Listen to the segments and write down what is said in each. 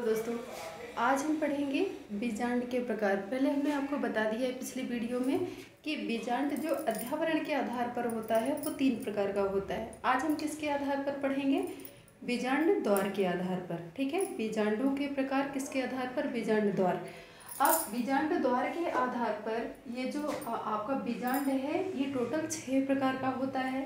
दोस्तों, आज हम पढ़ेंगे बीजांड के प्रकार। पहले हमने आपको बता दिया है पिछली वीडियो में कि बीजांड जो अध्यावरण के आधार पर होता है वो 3 प्रकार का होता है। आज हम किसके आधार पर पढ़ेंगे? बीजांड द्वार के आधार पर। ठीक है, बीजांडों के प्रकार किसके आधार पर? बीजांड द्वार। अब बीजांड द्वार के आधार पर ये जो आपका बीजांड है ये टोटल 6 प्रकार का होता है।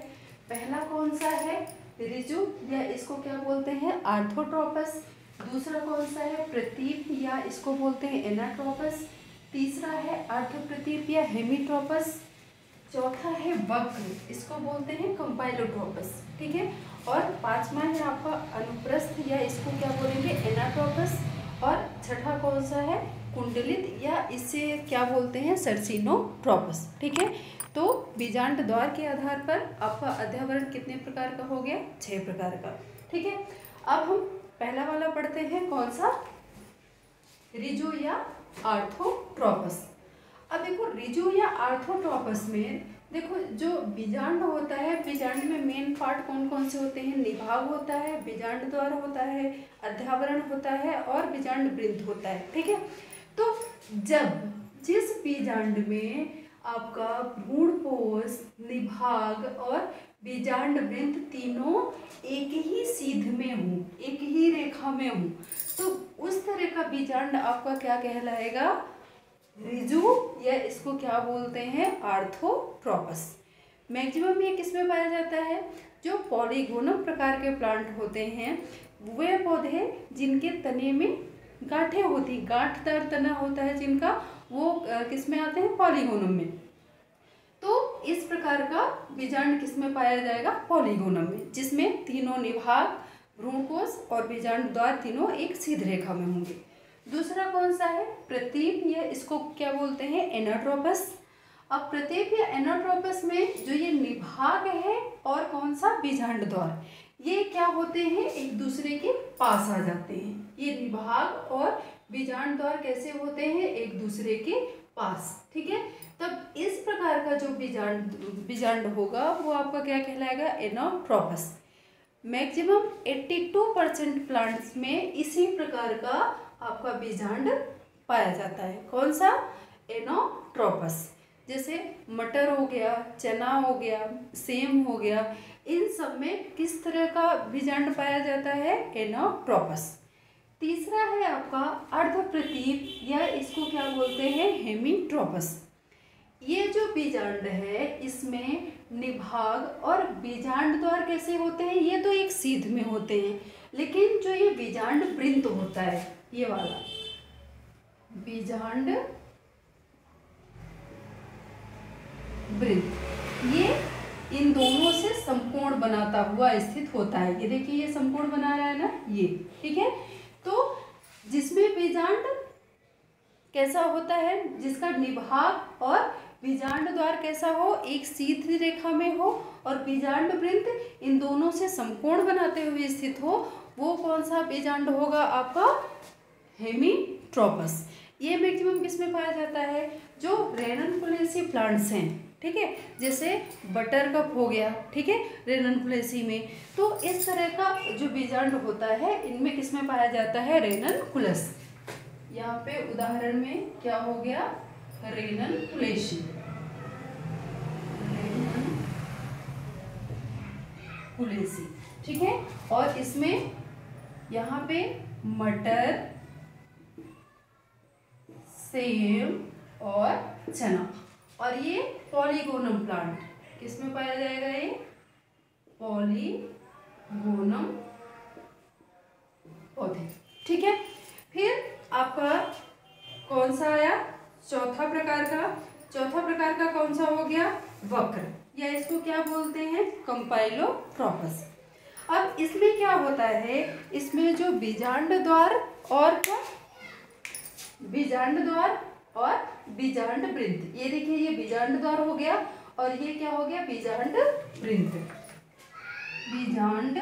पहला कौन सा है? ऋजु या इसको क्या बोलते हैं? आर्थोट्रोपस। दूसरा कौन सा है? प्रतीप या इसको बोलते हैं एनाट्रोपस। तीसरा है अर्धप्रतीप या हेमीट्रोपस। चौथा है वक्र, इसको बोलते हैं कंपाइलोट्रोपस। ठीक है, और पांचवा है आपका अनुप्रस्थ या इसको क्या बोलेंगे? एनाट्रोपस। और छठा कौन सा है? कुंडलित या इसे क्या बोलते हैं? सर्सिनोट्रोपस। ठीक है, तो बीजांड द्वार के आधार पर आपका अध्यावरण कितने प्रकार का हो गया? 6 प्रकार का। ठीक है, अब हम पहला वाला पढ़ते हैं। कौन सा? ऋजु या आर्थोट्रोपस। अब देखो ऋजु या आर्थोट्रोपस में देखो जो बीजांड होता है, बीजांड में मेन पार्ट कौन कौन से होते हैं? निभाग होता है, बीजांड द्वार होता है, अध्यावरण होता है और बीजांड वृंत होता है। ठीक है, तो जब जिस बीजांड में आपका भ्रूणपोष, निभाग और बीजांड वृंत तीनों एक ही सीध में हूँ, एक ही रेखा में हूँ, तो उस तरह का बीजांड आपका क्या कहलाएगा? ऋजु या इसको क्या बोलते हैं? आर्थोट्रोपस। मैक्सिमम ये किसमें पाया जाता है? जो पॉलीगोनम प्रकार के प्लांट होते हैं, वे पौधे जिनके तने में गांठें होती, गांठदार तना होता है जिनका, वो किसमें आते हैं? पॉलीगोनम में। तो इस प्रकार का बीजांड किसमें पाया जाएगा? पॉलीगोनम में, जिसमें तीनों निभाग, भ्रूणकोश और बीजांड द्वार तीनों एक सीध रेखा में होंगे। दूसरा कौन सा है? प्रतीप या इसको क्या बोलते हैं? एनाट्रोपस। अब प्रतीप या एनाट्रोपस में जो ये निभाग है और कौन सा? बीजांड द्वार, ये क्या होते हैं? एक दूसरे के पास आ जाते हैं। ये निभाग और बीजांड द्वार कैसे होते हैं? एक दूसरे के पास। ठीक है, तब इस प्रकार का जो बीजांड होगा वो आपका क्या कहलाएगा? एनाट्रोपस। मैक्सिमम 82% प्लांट्स में इसी प्रकार का आपका बीजांड पाया जाता है। कौन सा? एनाट्रोपस। जैसे मटर हो गया, चना हो गया, सेम हो गया, इन सब में किस तरह का बीजांड पाया जाता है? एनाट्रोपस। तीसरा है आपका अर्धप्रतीप या इसको क्या बोलते हैं? हेमीट्रोपस। ये जो बीजांड है इसमें निभाग और बीजांड द्वार कैसे होते हैं? ये तो एक सीध में होते हैं, लेकिन जो ये बीजांड वृंत होता है, ये वाला बीजांड वृंत, ये इन दोनों से समकोण बनाता हुआ स्थित होता है। ये देखिए ये समकोण बना रहा है ना, ये। ठीक है, तो जिसमें बीजांड कैसा होता है? जिसका निभाग और बीजांड द्वार कैसा हो? एक सीधी रेखा में हो और बीजांड वृंत इन दोनों से समकोण बनाते हुए स्थित हो, वो कौन सा बीजांड होगा आपका? हेमीट्रोपस। ये मैक्सिमम किसमें पाया जाता है? जो रेननकुलेसी प्लांट्स हैं, ठीक है, जैसे बटर कप हो गया, ठीक है, रेननकुलेसी में, तो इस तरह का जो बीजांड होता है इनमें किसमें पाया जाता है? रेननकुलस। यहाँ पे उदाहरण में क्या हो गया? रेननकुलेसी, रेननकुलेसी। ठीक है, और इसमें यहाँ पे मटर, सेम और चना, और ये पॉलीगोनम प्लांट किसमें पाया जाएगा? ये पॉलीगोनम पौधे। ठीक है, फिर आपका कौन सा आया? चौथा प्रकार का। चौथा प्रकार का कौन सा हो गया? वक्र, या इसको क्या बोलते हैं? कंपाइलोट्रोपस। अब इसमें क्या होता है? इसमें जो बीजांड द्वार और क्या? बीजांड द्वार और बीजांड वृंत, ये देखिए ये बीजांड द्वार हो गया और ये क्या हो गया? बीजांड वृंत। बीजांड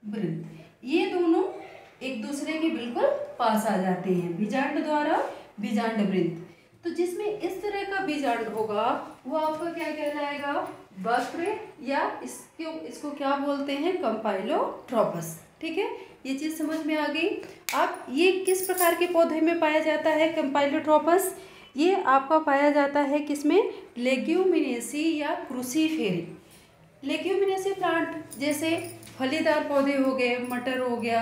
वृंत, ये दोनों एक दूसरे के बिल्कुल पास आ जाते हैं, बीजांड द्वार और बीजांड वृंत। तो जिसमें इस तरह का बीजांड होगा वो आपका क्या कहलाएगा, वक्र, या इसको क्या बोलते हैं, कंपाइलोट्रोपस। ठीक है, ये चीज़ समझ में आ गई। अब ये किस प्रकार के पौधे में पाया जाता है कंपाइलोट्रोपस, ये आपका पाया जाता है किसमें, लेग्यूमिनेसी या क्रूसीफेरी। लेग्यूमिनेसी प्लांट जैसे फलीदार पौधे हो गए, मटर हो गया,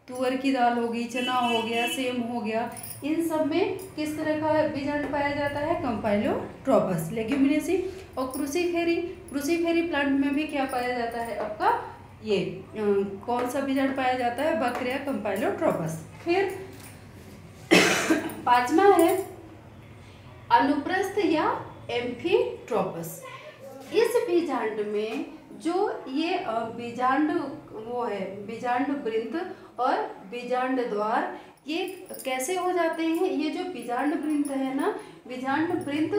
तुअर की दाल हो गई, चना हो गया, सेम हो गया, इन सब में किस तरह का बीजांड पाया जाता है, कंपाइलोट्रोपस, लेग्यूमिनेसी। और क्रूसीफेरी प्लांट में भी क्या पाया जाता है आपका, ये कौन सा बीजांड पाया जाता है, वक्र या कंपाइलोट्रोपस। फिर पांचवा है अनुप्रस्थ या एम्फीट्रोपस। इस बीजांड में जो ये बीजांड वो है, बीजांड वृंत और बीजांड द्वार, ये कैसे हो जाते हैं, ये जो बीजांड वृंत है ना, बीजांड वृंत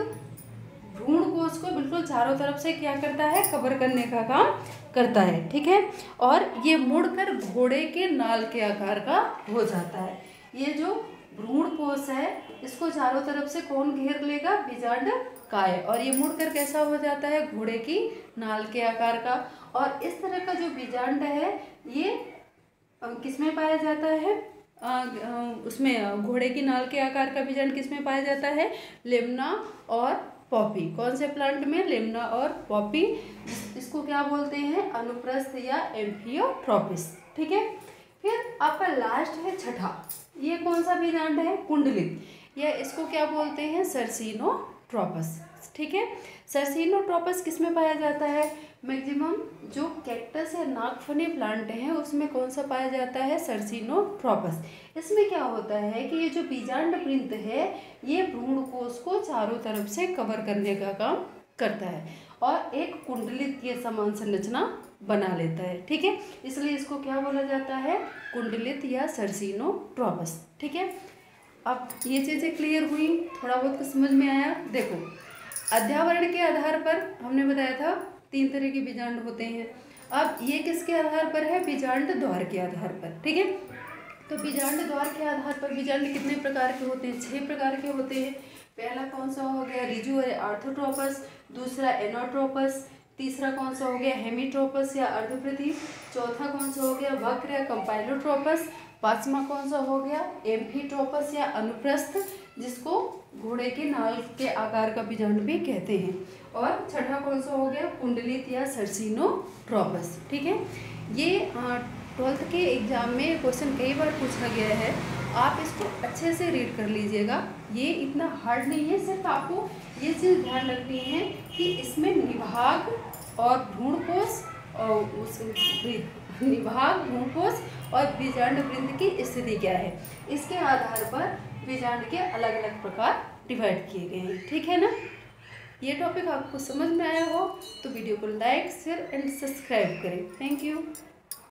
भ्रूण कोश को बिल्कुल चारों तरफ से क्या करता है, कवर करने का काम करता है। ठीक है, और ये मुड़कर घोड़े के नाल के आकार का हो जाता है। ये जो भ्रूण कोश है इसको चारों तरफ से कौन घेर लेगा, बीजांड काय, और ये मुड़कर कैसा हो जाता है, घोड़े की नाल के आकार का। और इस तरह का जो बीजांड है ये किसमें पाया जाता है, उसमें घोड़े की नाल के आकार का बीजांड किसमें पाया जाता है, लेमना और पॉपी। कौन से प्लांट में, लेमना और पॉपी। इसको क्या बोलते हैं, अनुप्रस्थ या एम्फियोट्रोपिस। ठीक है, फिर आपका लास्ट है छठा, ये कौन सा बीजांड है, कुंडलित, या इसको क्या बोलते हैं, सर्सिनोट्रोपस। ठीक है, सर्सिनोट्रोपस किसमें पाया जाता है, मैक्सिमम जो कैक्टस या नागफनी प्लांट हैं उसमें कौन सा पाया जाता है, सर्सिनोट्रोपस। इसमें क्या होता है कि ये जो बीजांड वृंत है ये भ्रूण कोश को चारों तरफ से कवर करने का काम करता है और एक कुंडलित के समान संरचना बना लेता है। ठीक है, इसलिए इसको क्या बोला जाता है, कुंडलित या सर्सिनोट्रोपस। ठीक है, अब ये चीज़ें क्लियर हुई, थोड़ा बहुत कुछ समझ में आया। देखो, अध्यावरण के आधार पर हमने बताया था 3 तरह के बीजांड होते हैं। अब ये किसके आधार पर है, बीजांड द्वार के आधार पर। ठीक है, तो बीजांड द्वार के आधार पर बीजांड कितने प्रकार के होते हैं, 6 प्रकार के होते हैं। पहला कौन सा हो गया, रिजु आर्थोट्रोपस, दूसरा एनोट्रोपस, तीसरा कौन सा हो गया, हेमीट्रोपस या अर्धपृथी, चौथा कौन सा हो गया, वक्र या कंपाइलोट्रोपस, पांचवा कौन सा हो गया, एम्फीट्रोपस या अनुप्रस्थ, जिसको घोड़े के नाल के आकार का बीजांड भी कहते हैं, और छठा कौन सा हो गया, कुंडलित या सर्सिनोट्रोपस। ठीक है, ये 12th के एग्जाम में क्वेश्चन कई बार पूछा गया है, आप इसको अच्छे से रीड कर लीजिएगा। ये इतना हार्ड नहीं है, सिर्फ आपको ये चीज़ ध्यान रखनी है कि इसमें निभाग और भ्रूणकोश और उस निभाग, भ्रूणकोश और बीजांड वृंत की स्थिति क्या है, इसके आधार पर बीजांड के अलग अलग प्रकार डिवाइड किए गए हैं। ठीक है ना, ये टॉपिक आपको समझ में आया हो तो वीडियो को लाइक, शेयर एंड सब्सक्राइब करें। Thank you.